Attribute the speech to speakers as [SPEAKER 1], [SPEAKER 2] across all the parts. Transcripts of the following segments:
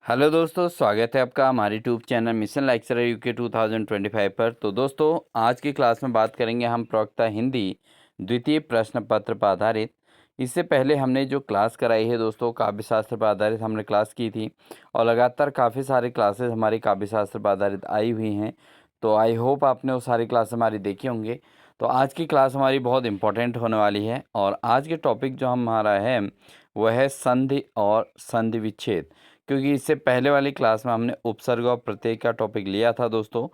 [SPEAKER 1] Hello दोस्तों, स्वागत है आपका हमारे YouTube channel mission lecturer UK 2025 पर। तो दोस्तों, आज की क्लास में बात करेंगे हम प्रवक्ता हिंदी द्वितीय प्रश्न पत्र पर आधारित। इससे पहले हमने जो क्लास कराई है दोस्तों, काव्य शास्त्र पर आधारित हमने क्लास की थी और लगातार काफ़ी सारे क्लासेस हमारी काव्य शास्त्र पर आधारित आई हुई हैं। तो आई होप आपने वो सारी क्लास हमारी देखी होंगे। तो आज की क्लास हमारी बहुत इंपॉर्टेंट होने वाली है और आज के टॉपिक जो हमारा है वह है संधि और संधि विच्छेद। क्योंकि इससे पहले वाली क्लास में हमने उपसर्ग और प्रत्यय का टॉपिक लिया था दोस्तों।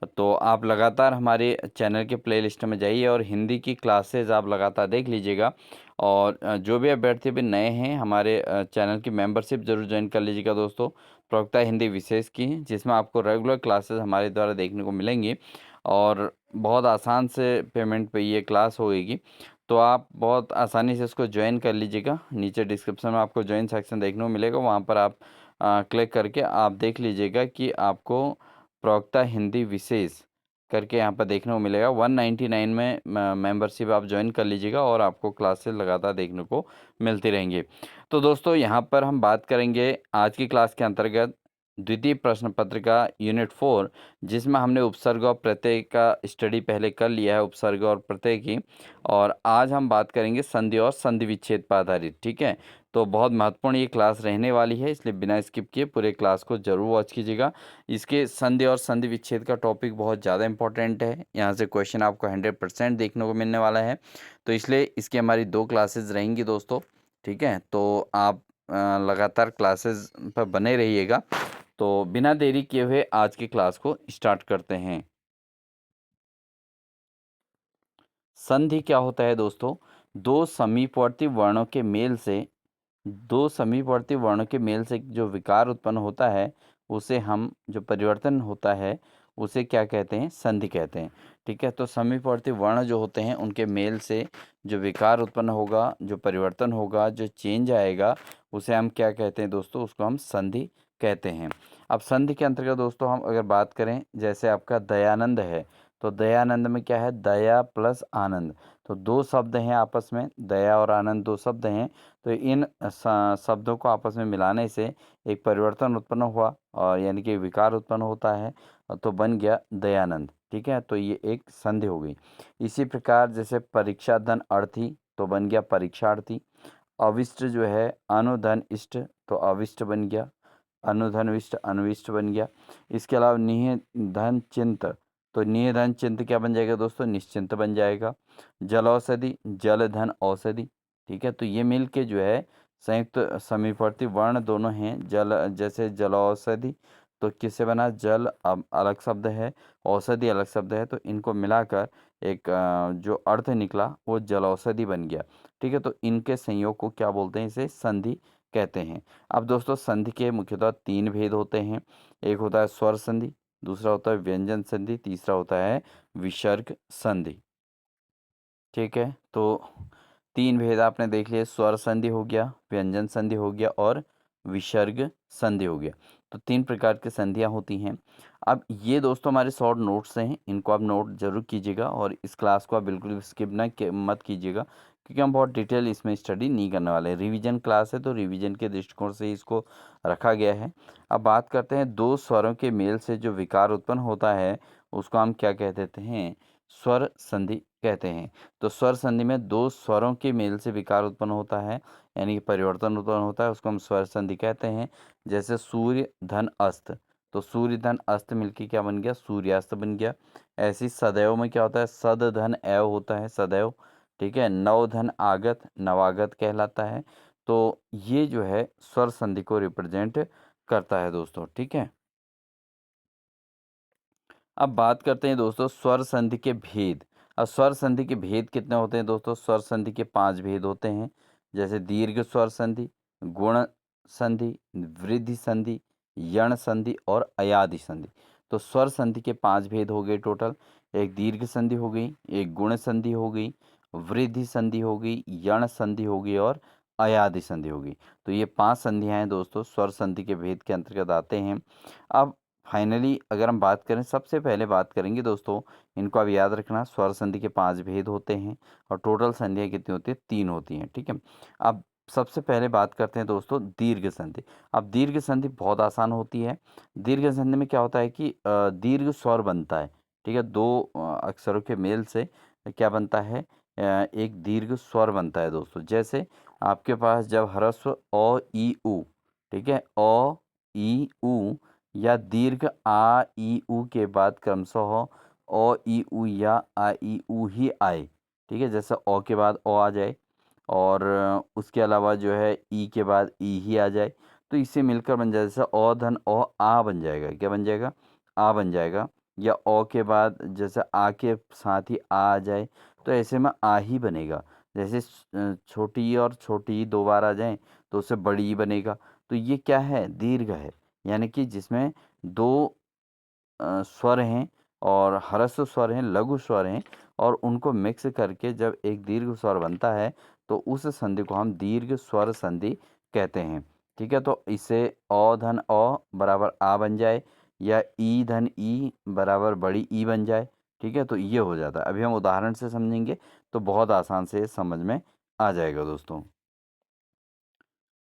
[SPEAKER 1] तो आप लगातार हमारे चैनल के प्लेलिस्ट में जाइए और हिंदी की क्लासेस आप लगातार देख लीजिएगा। और जो भी अभ्यर्थी भी नए हैं हमारे चैनल की मेंबरशिप जरूर ज्वाइन कर लीजिएगा दोस्तों, प्रवक्ता हिंदी विशेष की, जिसमें आपको रेगुलर क्लासेस हमारे द्वारा देखने को मिलेंगी और बहुत आसान से पेमेंट पे ये क्लास होगी। तो आप बहुत आसानी से इसको ज्वाइन कर लीजिएगा। नीचे डिस्क्रिप्शन में आपको ज्वाइन सेक्शन देखने को मिलेगा, वहाँ पर आप क्लिक करके आप देख लीजिएगा कि आपको प्रवक्ता हिंदी विशेष करके यहाँ पर देखने को मिलेगा। 199 में मेंबरशिप आप ज्वाइन कर लीजिएगा और आपको क्लासेस लगातार देखने को मिलती रहेंगी। तो दोस्तों, यहाँ पर हम बात करेंगे आज की क्लास के अंतर्गत द्वितीय प्रश्न पत्र का यूनिट 4, जिसमें हमने उपसर्ग और प्रत्यय का स्टडी पहले कर लिया है, उपसर्ग और प्रत्यय की। और आज हम बात करेंगे संधि और संधि विच्छेद पर आधारित। ठीक है, तो बहुत महत्वपूर्ण ये क्लास रहने वाली है, इसलिए बिना स्किप किए पूरे क्लास को जरूर वॉच कीजिएगा। इसके संधि और संधि विच्छेद का टॉपिक बहुत ज़्यादा इंपॉर्टेंट है, यहाँ से क्वेश्चन आपको 100% देखने को मिलने वाला है। तो इसलिए इसकी हमारी 2 क्लासेस रहेंगी दोस्तों। ठीक है, तो आप लगातार क्लासेस पर बने रहिएगा। तो बिना देरी किए हुए आज की क्लास को स्टार्ट करते हैं। संधि क्या होता है दोस्तों? दो समीपवर्ती वर्णों के मेल से दो समीपवर्ती वर्णों के मेल से जो विकार उत्पन्न होता है, उसे हम जो परिवर्तन होता है उसे क्या कहते हैं? संधि कहते हैं। ठीक है, तो समीपवर्ती वर्ण जो होते हैं उनके मेल से जो विकार उत्पन्न होगा, जो परिवर्तन होगा, जो चेंज आएगा, उसे हम क्या कहते हैं दोस्तों? उसको हम संधि कहते हैं। अब संधि के अंतर्गत दोस्तों हम अगर बात करें, जैसे आपका दयानंद है, तो दयानंद में क्या है? दया प्लस आनंद। तो दो शब्द हैं आपस में, दया और आनंद दो शब्द हैं। तो इन शब्दों को आपस में मिलाने से एक परिवर्तन उत्पन्न हुआ और यानी कि विकार उत्पन्न होता है, तो बन गया दयानंद। ठीक है, तो ये एक संधि हो गई। इसी प्रकार जैसे परीक्षा धन अर्थी, तो बन गया परीक्षार्थी। अविष्ट जो है अनुधन इष्ट, तो अविष्ट बन गया अनुधन विष्ट, अनुविष्ट बन गया। इसके अलावा निह धन चिंत, तो निह धन चिंत क्या बन जाएगा दोस्तों? निश्चिंत बन जाएगा। जल औषधि, जल धन औषधि। ठीक है, तो ये मिल के जो है संयुक्त समीपवर्ती वर्ण दोनों हैं। जल जैसे जल औषधि, तो किससे बना? जल अब अलग शब्द है, औषधि अलग शब्द है, तो इनको मिलाकर एक जो अर्थ निकला वो जल औषधि बन गया। ठीक है, तो इनके संयोग को क्या बोलते हैं? इसे संधि कहते हैं। अब दोस्तों, संधि के मुख्यतः 3 भेद होते हैं। एक होता है स्वर संधि, दूसरा होता है व्यंजन संधि, तीसरा होता है विसर्ग संधि। ठीक है, तो 3 भेद आपने देख लिए, स्वर संधि हो गया, व्यंजन संधि हो गया और विसर्ग संधि हो गया। तो 3 प्रकार की संधियाँ होती हैं। अब ये दोस्तों हमारे शॉर्ट नोट्स हैं, इनको आप नोट जरूर कीजिएगा और इस क्लास को आप बिल्कुल भी स्किप मत कीजिएगा, क्योंकि हम बहुत डिटेल इसमें स्टडी नहीं करने वाले हैं। रिवीजन क्लास है, तो रिवीजन के दृष्टिकोण से इसको रखा गया है। अब बात करते हैं दो स्वरों के मेल से जो विकार उत्पन्न होता है, उसको हम क्या कह देते हैं? स्वर संधि कहते हैं। तो स्वर संधि में दो स्वरों के मेल से विकार उत्पन्न होता है, यानी कि परिवर्तन उत्पन्न होता है, उसको हम स्वर संधि कहते हैं। जैसे सूर्य धन अस्त, तो सूर्य धन अस्त मिलके क्या बन गया? सूर्यास्त बन गया। ऐसी सदैव में क्या होता है? सद धन एव होता है, सदैव। ठीक है, नव धन आगत, नवागत कहलाता है। तो ये जो है स्वर संधि को रिप्रेजेंट करता है दोस्तों। ठीक है, अब बात करते हैं दोस्तों स्वर संधि के भेद। अब स्वर संधि के भेद कितने होते हैं दोस्तों? स्वर संधि के 5 भेद होते हैं। जैसे दीर्घ स्वर संधि, गुण संधि, वृद्धि संधि, यण संधि और अयादि संधि। तो स्वर संधि के 5 भेद हो गए टोटल। एक दीर्घ संधि हो गई, एक गुण संधि हो गई, वृद्धि संधि हो गई, यण संधि हो गई और अयादि संधि हो गई। तो ये 5 संधियां हैं दोस्तों, स्वर संधि के भेद के अंतर्गत आते हैं। अब फाइनली अगर हम बात करें, सबसे पहले बात करेंगे दोस्तों, इनको आप याद रखना, स्वर संधि के 5 भेद होते हैं और टोटल संधियाँ कितनी होती है? 3 होती हैं। ठीक है, अब सबसे पहले बात करते हैं दोस्तों दीर्घ संधि। अब दीर्घ संधि बहुत आसान होती है। दीर्घ संधि में क्या होता है कि दीर्घ स्वर बनता है। ठीक है, दो अक्षरों के मेल से क्या बनता है, एक दीर्घ स्वर बनता है दोस्तों। जैसे आपके पास जब ह्रस्व अ ई उ, ठीक है, अ ई उ या दीर्घ आ ई उ के बाद क्रमशः अ ई उ या आ ई उ ही आए। ठीक है, जैसे अ के बाद अ आ जाए और उसके अलावा जो है ई के बाद ई ही आ जाए, तो इससे मिलकर बन जाए जैसे अ धन अ आ बन जाएगा। क्या बन जाएगा? आ बन जाएगा। या अ के बाद जैसे आ के साथ ही आ जाए, तो ऐसे में आ ही बनेगा। जैसे छोटी ई और छोटी ई दो बार आ जाएं तो उससे बड़ी ई बनेगा। तो ये क्या है? दीर्घ है। यानी कि जिसमें दो स्वर हैं और ह्रस्व स्वर हैं, लघु स्वर हैं, और उनको मिक्स करके जब एक दीर्घ स्वर बनता है तो उस संधि को हम दीर्घ स्वर संधि कहते हैं। ठीक है, तो इससे अ धन अ बराबर आ बन जाए या ई धन ई बराबर बड़ी ई बन जाए। ठीक है, तो ये हो जाता है। अभी हम उदाहरण से समझेंगे तो बहुत आसान से समझ में आ जाएगा दोस्तों।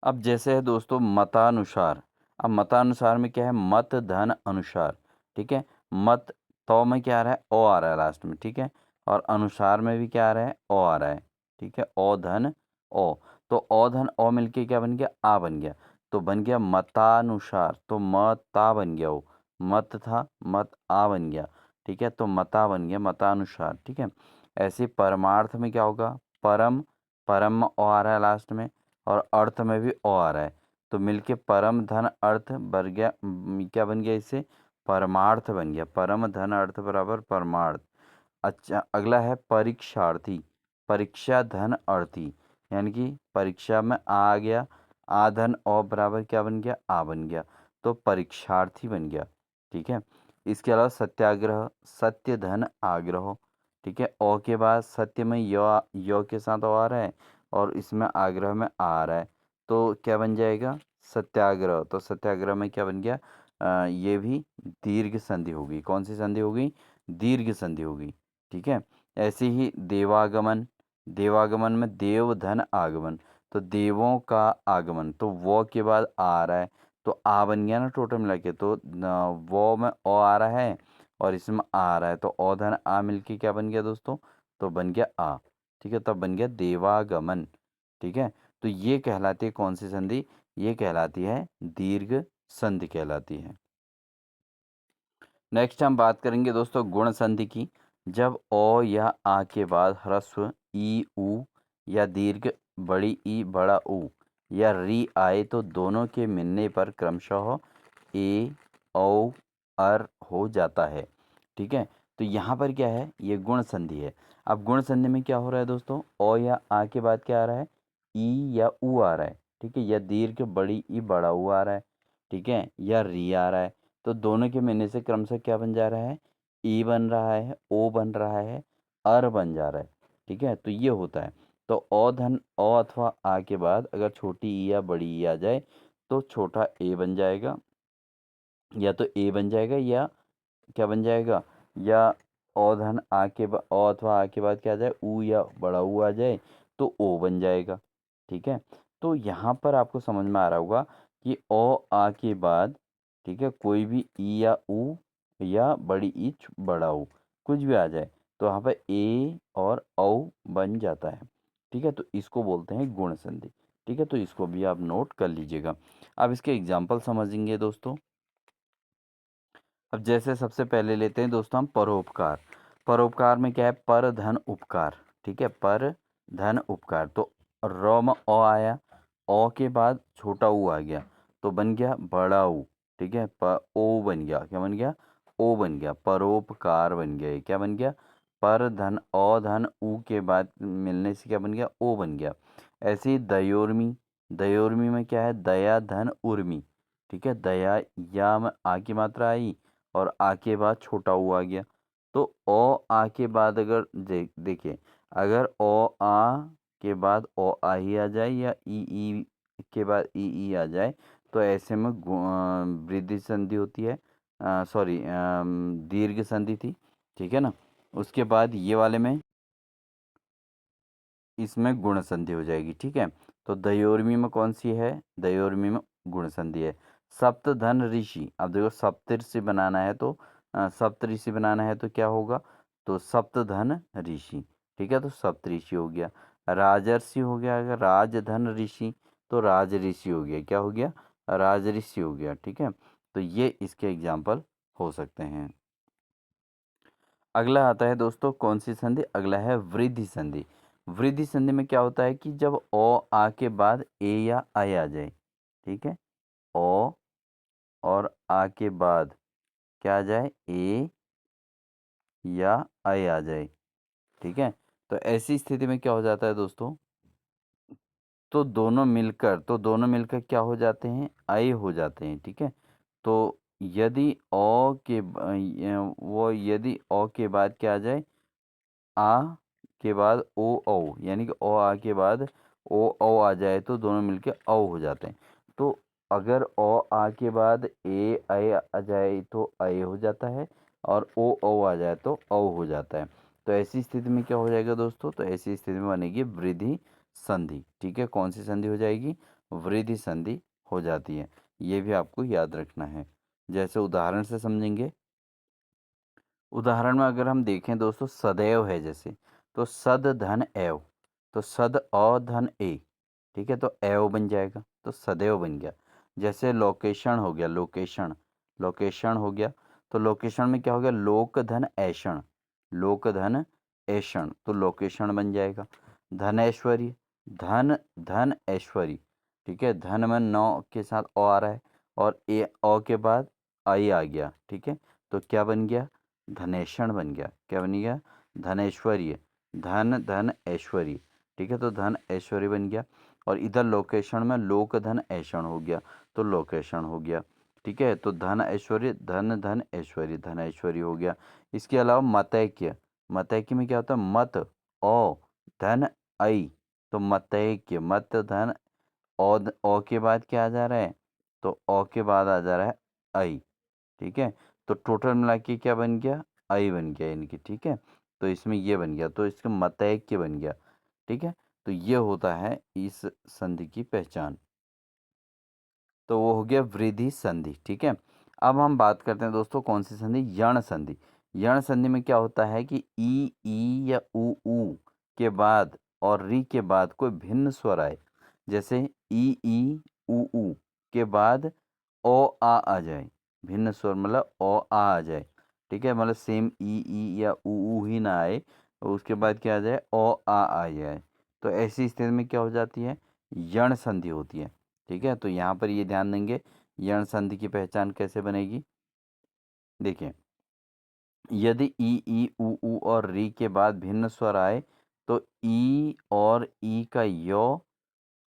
[SPEAKER 1] अब जैसे है दोस्तों मतानुसार। अब मतानुसार में क्या है? मत धन अनुसार। ठीक है, मत तो में क्या आ रहा है? ओ आ रहा है लास्ट में। ठीक है, और अनुसार में भी क्या आ रहा है? ओ आ रहा है। ठीक है, ओ धन ओ। तो ओ धन ओ मिलके क्या बन गया? आ बन गया। तो बन गया मतानुसार। तो मता बन गया, वो मत था, मत आ बन गया। ठीक है, तो मता बन गया मतानुसार। ठीक है, ऐसे परमार्थ में क्या होगा? परम, परम में ओ आ रहा है लास्ट में, और अर्थ में भी ओ आ रहा है। तो मिलके परम धन अर्थ बन गया। क्या बन गया इससे? परमार्थ बन गया। परम धन अर्थ बराबर परमार्थ। अच्छा, अगला है परीक्षार्थी। परीक्षा धन अर्थी, यानी कि परीक्षा में आ गया, आ धन ओ बराबर क्या बन गया? आ बन गया। तो परीक्षार्थी बन गया। ठीक है, इसके अलावा सत्याग्रह, सत्य धन आग्रह। ठीक है, ओ के बाद सत्य में यो के साथ ओ आ रहा है और इसमें आग्रह में आ रहा है, तो क्या बन जाएगा? सत्याग्रह। तो सत्याग्रह में क्या बन गया? ये भी दीर्घ संधि होगी। कौन सी संधि होगी? दीर्घ संधि होगी। ठीक है, ऐसे ही देवागमन। देवागमन में देव धन आगमन, तो देवों का आगमन, तो वो के बाद आ रहा है, तो आ बन गया ना टोटल मिला के। तो वो में ओ आ रहा है और इसमें आ रहा है, तो ओ धन आ मिलके क्या बन गया दोस्तों? तो बन गया आ। ठीक है, तब बन गया देवागमन। ठीक है, तो ये कहलाती है कौन सी संधि? ये कहलाती है दीर्घ संधि कहलाती है। नेक्स्ट हम बात करेंगे दोस्तों गुण संधि की। जब ओ या आ के बाद ह्रस्व ई उ या दीर्घ बड़ी ई बड़ा ऊ या री आए तो दोनों के मिलने पर क्रमशः ए औ अर हो जाता है। ठीक है, तो यहाँ पर क्या है? ये गुण संधि है। अब गुण संधि में क्या हो रहा है दोस्तों? ओ या आ के बाद क्या आ रहा है? ई या ऊ आ रहा है। ठीक है, या दीर्घ बड़ी ई बड़ा ऊ आ रहा है। ठीक है, या री आ रहा है। तो दोनों के मिलने से क्रम से क्या बन जा रहा है? ई बन रहा है, ओ बन रहा है, अर बन जा रहा है। ठीक है, तो ये होता है। तो ओ धन ओ अथवा आ के बाद अगर छोटी ई या बड़ी ई आ जाए तो छोटा ए बन जाएगा, या तो ए बन जाएगा या क्या बन जाएगा? या ओ धन आ के बाद ओ अथवा आ के बाद क्या आ जाए? ऊ या बड़ा ऊ आ जाए तो ओ बन जाएगा। ठीक है, तो यहाँ पर आपको समझ में आ रहा होगा कि ओ आ के बाद, ठीक है, कोई भी ई या ऊ या बड़ी ई बड़ा ऊ कुछ भी आ जाए तो यहाँ पर ए और औ बन जाता है। ठीक है, तो इसको बोलते हैं गुण संधि। ठीक है, तो इसको भी आप नोट कर लीजिएगा। अब इसके एग्जाम्पल समझेंगे दोस्तों। अब जैसे सबसे पहले लेते हैं दोस्तों हम परोपकार। परोपकार में क्या है? पर धन उपकार। ठीक है, पर धन उपकार। तो र में ओ आया, ओ के बाद छोटा ऊ आ गया तो बन गया बड़ा ऊ। ठीक है, ओ बन गया। क्या बन गया? ओ बन गया। परोपकार बन गया। ये क्या बन गया? पर धन ओ धन ऊ के बाद मिलने से क्या बन गया? ओ बन गया। ऐसे ही दयोर्मी। दयोर्मी में क्या है? दया धन उर्मी। ठीक है, दया या में आ की मात्रा आई और आ के बाद छोटा ऊ आ गया। तो ओ आ के बाद अगर देखिए, अगर ओ आ के बाद ओ आ ही आ जाए या ई के बाद ई आ जाए तो ऐसे में वृद्धि संधि होती है। सॉरी, दीर्घ संधि थी। ठीक है ना, उसके बाद ये वाले में इसमें गुण संधि हो जाएगी। ठीक है, तो दयोर्मी में कौन सी है? दयोर्मी में गुण संधि है। सप्तधन ऋषि, अब देखो सप्तऋषि बनाना है तो सप्तऋषि बनाना है तो क्या होगा? तो सप्तधन ऋषि, ठीक है, तो सप्तऋषि हो गया। राजर्षि हो गया, अगर राजधन ऋषि तो राज ऋषि हो गया, क्या हो गया? राज ऋषि हो गया, ठीक है। तो ये इसके एग्जाम्पल हो सकते हैं। अगला आता है दोस्तों कौन सी संधि? अगला है वृद्धि संधि। वृद्धि संधि में क्या होता है कि जब ओ आ के बाद ए या आई आ जाए, ठीक है, ओ और आ के बाद क्या आ जाए? ए या आई आ जाए, ठीक है। तो ऐसी स्थिति में क्या हो जाता है दोस्तों? तो दोनों मिलकर क्या हो जाते हैं? आई हो जाते हैं, ठीक है। तो यदि यदि ओ के बाद क्या आ जाए? आ के बाद ओ औ, यानी कि ओ आ के बाद ओ औ आ जाए तो दोनों मिलके औ हो जाते हैं। तो अगर ओ आ के बाद ए ऐ आ जाए तो ऐ हो जाता है, और ओ औ आ जाए तो औ हो जाता है। तो ऐसी स्थिति में क्या हो जाएगा दोस्तों? तो ऐसी स्थिति में बनेगी वृद्धि संधि, ठीक है। कौन सी संधि हो जाएगी? वृद्धि संधि हो जाती है। ये भी आपको याद रखना है। जैसे उदाहरण से समझेंगे। उदाहरण में अगर हम देखें दोस्तों, सदैव है जैसे, तो सद धन एव, तो सद अ धन ए, ठीक है, तो एव बन जाएगा, तो सदैव बन गया। जैसे लोकेशन हो गया, लोकेशन, लोकेशन हो गया, तो लोकेशन में क्या हो गया? लोक धन ऐषण, लोक धन ऐषण, तो लोकेशन बन जाएगा। धन ऐश्वर्य, धन धन ऐश्वर्य, ठीक है, धन में नौ के साथ ओ आ रहा है, और ए ओ के बाद आई आ गया, ठीक है, तो क्या बन गया? धनेषण बन गया। क्या बन गया? धनेश्वर्य, धन धन ऐश्वर्य, ठीक है, तो धन ऐश्वर्य बन गया। और इधर लोकेशन में लोक धन ऐषण हो गया, तो लोकेशन हो गया, ठीक है। तो धन ऐश्वर्य, धन धन ऐश्वर्य, धन ऐश्वर्य हो गया। इसके अलावा मतैक्य, मतैक्य में क्या होता है? मत ओ धन ऐ, तो मतैक्य, मत धन ओ के बाद क्या आ जा रहा है? तो ओ के बाद आ जा रहा है ऐ, ठीक है। तो टोटल मिला के क्या बन गया? आई बन गया इनकी, ठीक है। तो इसमें ये बन गया, तो इसका मतैक्य बन गया, ठीक है। तो ये होता है इस संधि की पहचान। तो वो हो गया वृद्धि संधि, ठीक है। अब हम बात करते हैं दोस्तों कौन सी संधि? यण संधि। यण संधि में क्या होता है कि ई या ऊ के बाद और री के बाद कोई भिन्न स्वर आए, जैसे ई ऊ के बाद ओ आ जाए, भिन्न स्वर मतलब ओ आ जाए, ठीक है, मतलब सेम ई या ऊ ही ना आए, उसके बाद क्या आ जाए? ओ आ जाए। तो ऐसी स्थिति में क्या हो जाती है? यण संधि होती है, ठीक है। तो यहाँ पर ये ध्यान देंगे, यण संधि की पहचान कैसे बनेगी। देखिए, यदि ई ऊ और री के बाद भिन्न स्वर आए, तो ई और ई का यो,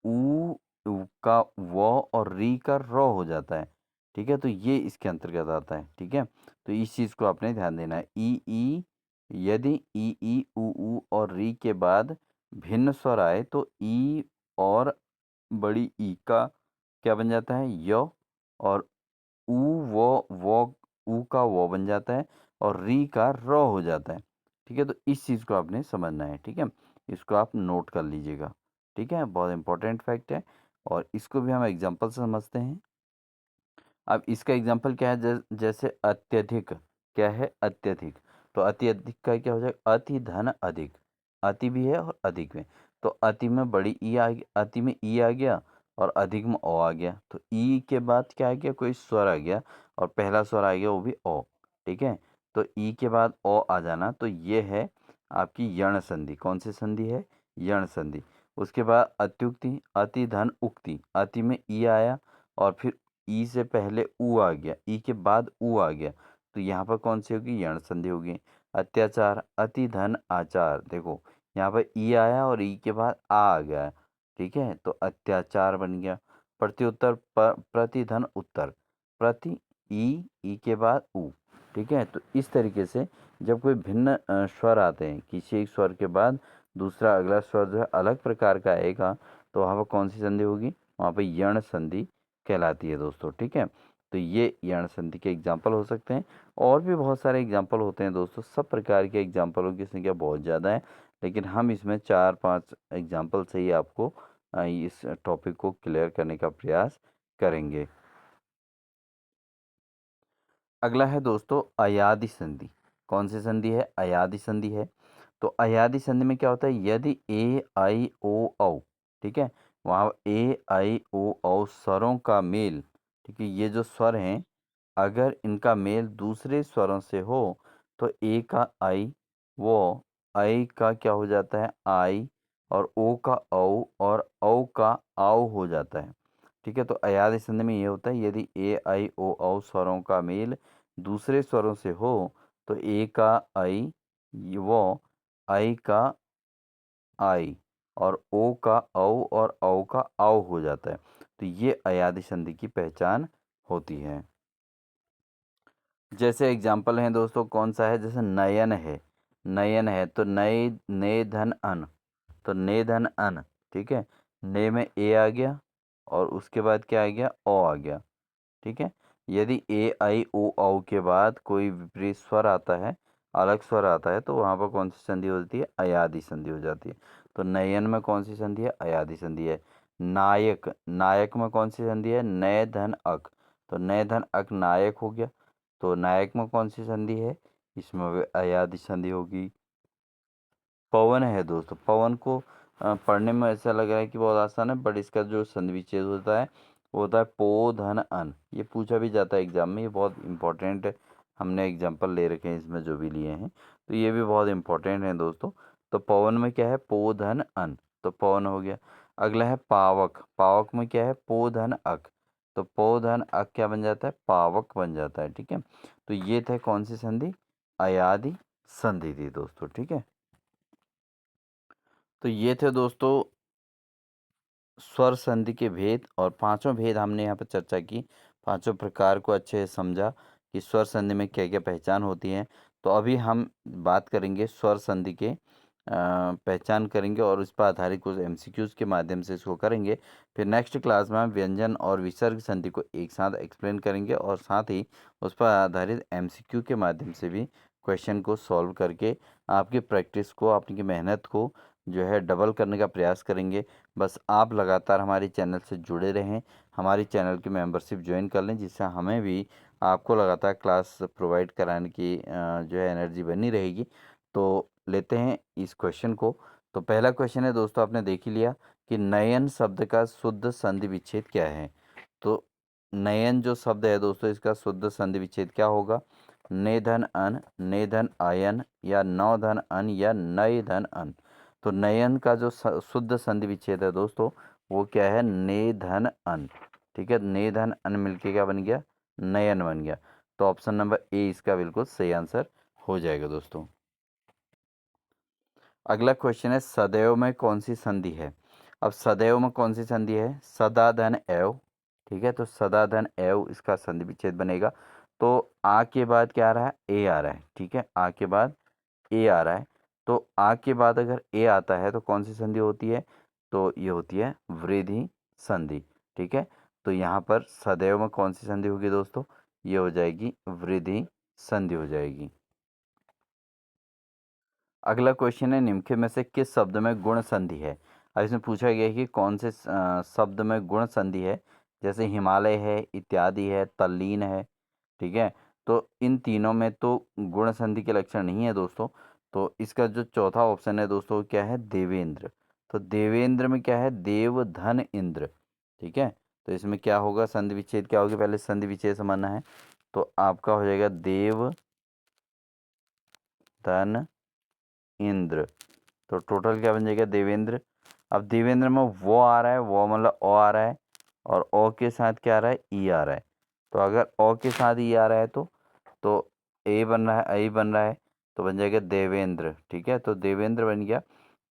[SPEAKER 1] ऊ ऊ का वो और री का रो हो जाता है, ठीक है। तो ये इसके अंतर्गत आता है, ठीक है। तो इस चीज़ को आपने ध्यान देना है। ई यदि ई ऊ और री के बाद भिन्न स्वर आए, तो ई और बड़ी ई का क्या बन जाता है? यो, और ऊ वो ऊ का वो बन जाता है, और री का रो हो जाता है, ठीक है। तो इस चीज़ को आपने समझना है, ठीक है। इसको आप नोट कर लीजिएगा, ठीक है, बहुत इंपॉर्टेंट फैक्ट है। और इसको भी हम एग्जाम्पल से समझते हैं। अब इसका एग्जाम्पल क्या है? जैसे अत्यधिक, क्या है? अत्यधिक। तो अति अधिक का क्या हो जाएगा? अति धन अधिक, अति भी है और अधिक में। तो अति में बड़ी ई आ गई, अति में ई आ गया, और अधिक में ओ आ गया, तो ई के बाद क्या आ गया? कोई स्वर आ गया, और पहला स्वर आ गया वो भी ओ, ठीक है। तो ई के बाद ओ आ जाना, तो ये है आपकी यण संधि। कौन सी संधि है? यण संधि। उसके बाद अत्युक्ति, अति धन उक्ति, अति में ई आया, और फिर ई से पहले ऊ आ गया, ई के बाद ऊ आ गया, तो यहाँ पर कौन सी होगी? यण संधि होगी। अत्याचार, अति धन आचार, देखो यहाँ पर ई आया और ई के बाद आ गया, ठीक है, तो अत्याचार बन गया। प्रत्युत्तर, प्रति धन उत्तर, प्रति ई के बाद ऊ, ठीक है। तो इस तरीके से जब कोई भिन्न स्वर आते हैं, किसी एक स्वर के बाद दूसरा अगला स्वर जो है अलग प्रकार का आएगा, तो वहाँ पर कौन सी संधि होगी? वहाँ पर यण संधि कहलाती है दोस्तों, ठीक है। तो ये यण संधि के एग्जाम्पल हो सकते हैं। और भी बहुत सारे एग्जाम्पल होते हैं दोस्तों, सब प्रकार के एग्जाम्पलों की संख्या बहुत ज़्यादा है, लेकिन हम इसमें 4-5 एग्जाम्पल से ही आपको इस टॉपिक को क्लियर करने का प्रयास करेंगे। अगला है दोस्तों अयादी संधि। कौन सी संधि है? अयादी संधि है। तो अयादी संधि में क्या होता है? यदि ए आई ओ औ, ठीक है, वहाँ ए आई ओ औ स्वरों का मेल, ठीक है, ये जो स्वर हैं अगर इनका मेल दूसरे स्वरों से हो तो ए का आई, वो आई का क्या हो जाता है? आई, और ओ का औ और औ का आओ हो जाता है। ठीक है, तो अयादी संधि में ये होता है यदि ए आई ओ औ स्वरों का मेल दूसरे स्वरों से हो तो ए का आई, वो आई का आई, और ओ का औ और औ का आओ हो जाता है। तो ये अयादी संधि की पहचान होती है। जैसे एग्जाम्पल हैं दोस्तों, कौन सा है? जैसे नयन है, नयन है तो नए, ने धन अन, तो ने धन अन, ठीक है, ने में ए आ गया और उसके बाद क्या आ गया? ओ आ गया। ठीक है, यदि ए आई ओ औ के बाद कोई विपरीत स्वर आता है, अलग स्वर आता है, तो वहाँ पर कौन सी संधि होती है? अयादी संधि हो जाती है। तो नयन में कौन सी संधि है? अयादी संधि है। नायक, नायक में कौन सी संधि है? नय धन अक, तो नय धन अक नायक हो गया। तो नायक में कौन सी संधि है? इसमें भी अयादी संधि होगी। पवन है दोस्तों, पवन को पढ़ने में ऐसा लग रहा है कि बहुत आसान है, बट इसका जो संधि विच्छेद होता है वो होता है पो धन अन। ये पूछा भी जाता है एग्जाम में, ये बहुत इंपॉर्टेंट है। हमने एग्जाम्पल ले रखे हैं इसमें जो भी लिए हैं, तो ये भी बहुत इंपॉर्टेंट है दोस्तों। तो पवन में क्या है? पो धन अन, तो पवन हो गया। अगला है पावक, पावक में क्या है? पो धन अक, तो पो धन अक क्या बन जाता है? पावक बन जाता है। ठीक है, तो ये थे कौन सी संधि? अयादी संधि थी दोस्तों। ठीक है, तो ये थे दोस्तों स्वर संधि के भेद, और पांचों भेद हमने यहाँ पर चर्चा की। पांचों प्रकार को अच्छे से समझा कि स्वर संधि में क्या क्या पहचान होती है। तो अभी हम बात करेंगे स्वर संधि के पहचान करेंगे और इस पर आधारित कुछ एमसीक्यूज के माध्यम से इसको करेंगे। फिर नेक्स्ट क्लास में हम व्यंजन और विसर्ग संधि को एक साथ एक्सप्लेन करेंगे और साथ ही उस पर आधारित एमसीक्यू के माध्यम से भी क्वेश्चन को सॉल्व करके आपकी प्रैक्टिस को, आपकी मेहनत को जो है डबल करने का प्रयास करेंगे। बस आप लगातार हमारे चैनल से जुड़े रहें, हमारी चैनल की मेंबरशिप ज्वाइन कर लें, जिससे हमें भी आपको लगातार क्लास प्रोवाइड कराने की जो है एनर्जी बनी रहेगी। तो लेते हैं इस क्वेश्चन को। तो पहला क्वेश्चन है दोस्तों, आपने देख ही लिया कि नयन शब्द का शुद्ध संधि विच्छेद क्या है। तो नयन जो शब्द है दोस्तों, इसका शुद्ध संधि विच्छेद क्या होगा? ने धन अन, ने धन आयन, या नौ धन अन, या नय धन अन। तो नयन का जो शुद्ध संधि विच्छेद है दोस्तों, वो क्या है? ने धन अन। ठीक है, ने धन अन मिलके क्या बन गया? नयन बन गया। तो ऑप्शन नंबर ए इसका बिल्कुल सही आंसर हो जाएगा दोस्तों। अगला क्वेश्चन है सदैव में कौन सी संधि है। अब सदैव में कौन सी संधि है? सदा धन एव। ठीक है, तो सदा धन एव इसका संधि विच्छेद बनेगा। तो आ के बाद क्या आ रहा है? ए आ रहा है। ठीक है, आ के बाद ए आ रहा है। तो आ के बाद अगर ए आता है तो कौन सी संधि होती है? तो ये होती है वृद्धि संधि। ठीक है, तो यहाँ पर सदैव में कौन सी संधि होगी दोस्तों? ये हो जाएगी वृद्धि संधि हो जाएगी। अगला क्वेश्चन है निम्नलिखित में से किस शब्द में गुण संधि है। अब इसमें पूछा गया है कि कौन से शब्द में गुण संधि है। जैसे हिमालय है, इत्यादि है, तल्लीन है। ठीक है, तो इन तीनों में तो गुण संधि के लक्षण नहीं है दोस्तों। तो इसका जो चौथा ऑप्शन है दोस्तों, वो क्या है? देवेंद्र। तो देवेंद्र में क्या है? देव धन इंद्र। ठीक है, तो इसमें क्या होगा? संधि विच्छेद क्या होगी? पहले संधि विच्छेद समझना है। तो आपका हो जाएगा देव धन इंद्र। तो टोटल क्या बन जाएगा? देवेंद्र। अब देवेंद्र में वो आ रहा है, वो मतलब ओ आ रहा है, और ओ के साथ क्या आ रहा है? ई आ रहा है। तो अगर ओ के साथ ई आ रहा है तो ए बन रहा है, आई बन रहा है, तो बन जाएगा देवेंद्र। ठीक है, तो देवेंद्र बन गया।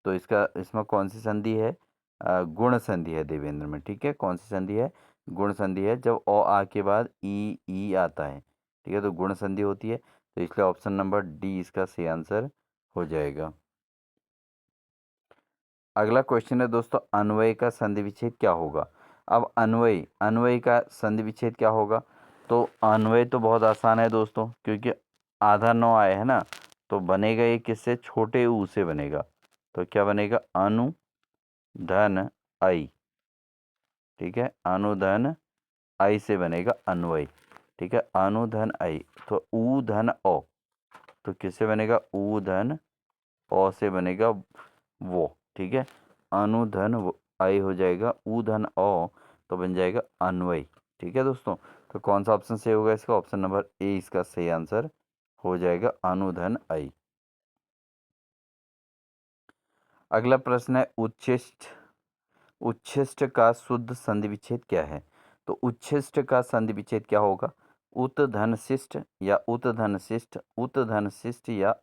[SPEAKER 1] तो इसका इसमें कौन सी संधि है? गुण संधि है देवेंद्र में। ठीक है, कौन सी संधि है? गुण संधि है। जब ओ आ के बाद ई आता है, ठीक है, तो गुण संधि होती है। तो इसलिए ऑप्शन नंबर डी इसका सही आंसर हो जाएगा। अगला क्वेश्चन है दोस्तों, अन्वय का संधि विच्छेद क्या होगा। अब अन्वय, अन्वय का संधि विच्छेद क्या होगा? तो अन्वय तो बहुत आसान है दोस्तों, क्योंकि आधा नौ आया है ना, तो बनेगा ये किससे? छोटे ऊ से बनेगा। तो क्या बनेगा? अनु धन आई। ठीक है, अनुधन आई से बनेगा अन्वय। ठीक है, अनुधन आई, तो ऊ धन ओ, तो किससे बनेगा, ऊ धन ओ से बनेगा वो। ठीक है, अनुधन आई हो जाएगा, ऊ धन ओ, तो बन जाएगा अन्वय। ठीक है दोस्तों, तो कौन सा ऑप्शन सही होगा इसका, ऑप्शन नंबर ए इसका सही आंसर हो जाएगा, अनुधन आई। अगला प्रश्न है उच्छिष्ट। उच्छिष्ट का शुद्ध संधि विच्छेद क्या है। तो उच्छिष्ट का संधि विच्छेद क्या होगा, उत धन शिष्ट या उत धन शिष्ट, उत धन शिष्ट या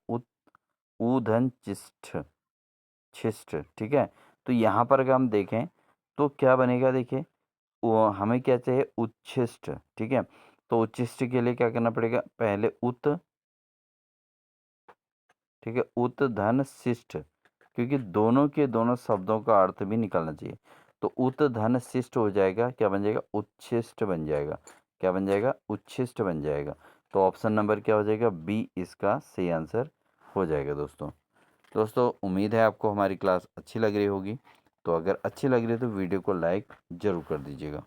[SPEAKER 1] उधन चिष्ट, शिष्ट। ठीक है, तो यहाँ पर अगर हम देखें तो क्या बनेगा, देखिए वो हमें क्या चाहिए, उच्छिष्ट। ठीक है, तो उच्छिष्ट के लिए क्या करना पड़ेगा, पहले उत, ठीक है, उत धन शिष्ट, क्योंकि दोनों के दोनों शब्दों का अर्थ भी निकलना चाहिए। तो उत धन शिष्ट हो जाएगा, क्या बन जाएगा, उच्छिष्ट बन जाएगा। क्या बन जाएगा, उच्छिष्ट बन जाएगा। तो ऑप्शन नंबर क्या हो जाएगा, बी इसका सही आंसर हो जाएगा दोस्तों। दोस्तों उम्मीद है आपको हमारी क्लास अच्छी लग रही होगी। तो अगर अच्छी लग रही है तो वीडियो को लाइक ज़रूर कर दीजिएगा।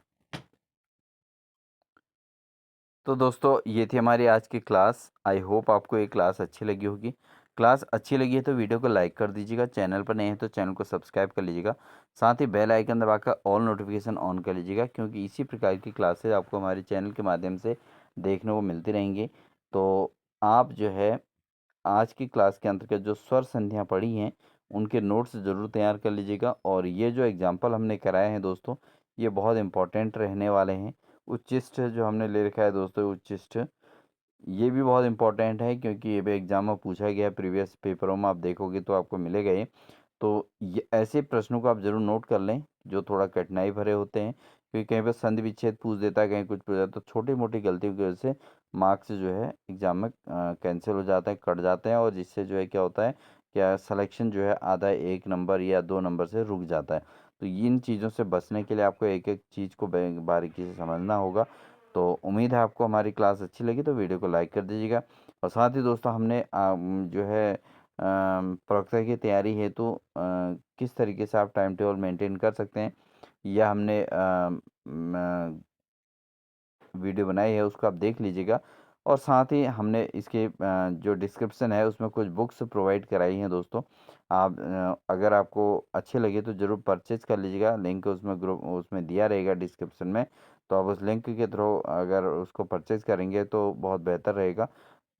[SPEAKER 1] तो दोस्तों ये थी हमारी आज की क्लास। आई होप आपको ये क्लास अच्छी लगी होगी। क्लास अच्छी लगी है तो वीडियो को लाइक कर दीजिएगा, चैनल पर नए हैं तो चैनल को सब्सक्राइब कर लीजिएगा, साथ ही बेल आइकन दबाकर ऑल नोटिफिकेशन ऑन कर लीजिएगा, क्योंकि इसी प्रकार की क्लासेज आपको हमारे चैनल के माध्यम से देखने को मिलती रहेंगी। तो आप जो है आज की क्लास के अंतर्गत जो स्वर संधियाँ पढ़ी हैं उनके नोट्स ज़रूर तैयार कर लीजिएगा, और ये जो एग्जाम्पल हमने कराए हैं दोस्तों, ये बहुत इंपॉर्टेंट रहने वाले हैं। उच्चिष्ट जो हमने ले रखा है दोस्तों, उच्चिष्ट ये भी बहुत इंपॉर्टेंट है, क्योंकि ये भी एग्जाम में पूछा गया है, प्रीवियस पेपरों में आप देखोगे तो आपको मिलेगा ये। तो ये ऐसे प्रश्नों को आप ज़रूर नोट कर लें जो थोड़ा कठिनाई भरे होते हैं, क्योंकि कहीं पर संधि विच्छेद पूछ देता है, कहीं कुछ पूछ जाता है, तो छोटी मोटी गलतियों की वजह से मार्क्स जो है एग्ज़ाम में कैंसिल हो जाते हैं, कट जाते हैं, और जिससे जो है क्या होता है, क्या सिलेक्शन जो है आधा 1 नंबर या 2 नंबर से रुक जाता है। तो इन चीज़ों से बचने के लिए आपको एक एक चीज़ को बारीकी से समझना होगा। तो उम्मीद है आपको हमारी क्लास अच्छी लगी, तो वीडियो को लाइक कर दीजिएगा, और साथ ही दोस्तों हमने जो है परीक्षा की तैयारी हेतु किस तरीके से आप टाइम टेबल मेंटेन कर सकते हैं, यह हमने वीडियो बनाई है, उसको आप देख लीजिएगा। और साथ ही हमने इसके जो डिस्क्रिप्शन है उसमें कुछ बुक्स प्रोवाइड कराई हैं दोस्तों। आप अगर आपको अच्छे लगे तो ज़रूर परचेज़ कर लीजिएगा, लिंक उसमें ग्रुप उसमें दिया रहेगा डिस्क्रिप्शन में। तो आप उस लिंक के थ्रू अगर उसको परचेज़ करेंगे तो बहुत बेहतर रहेगा।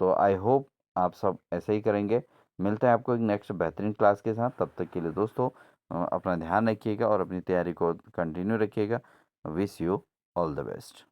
[SPEAKER 1] तो आई होप आप सब ऐसे ही करेंगे। मिलते हैं आपको एक नेक्स्ट बेहतरीन क्लास के साथ, तब तक के लिए दोस्तों अपना ध्यान रखिएगा और अपनी तैयारी को कंटिन्यू रखिएगा। Wish you all the best.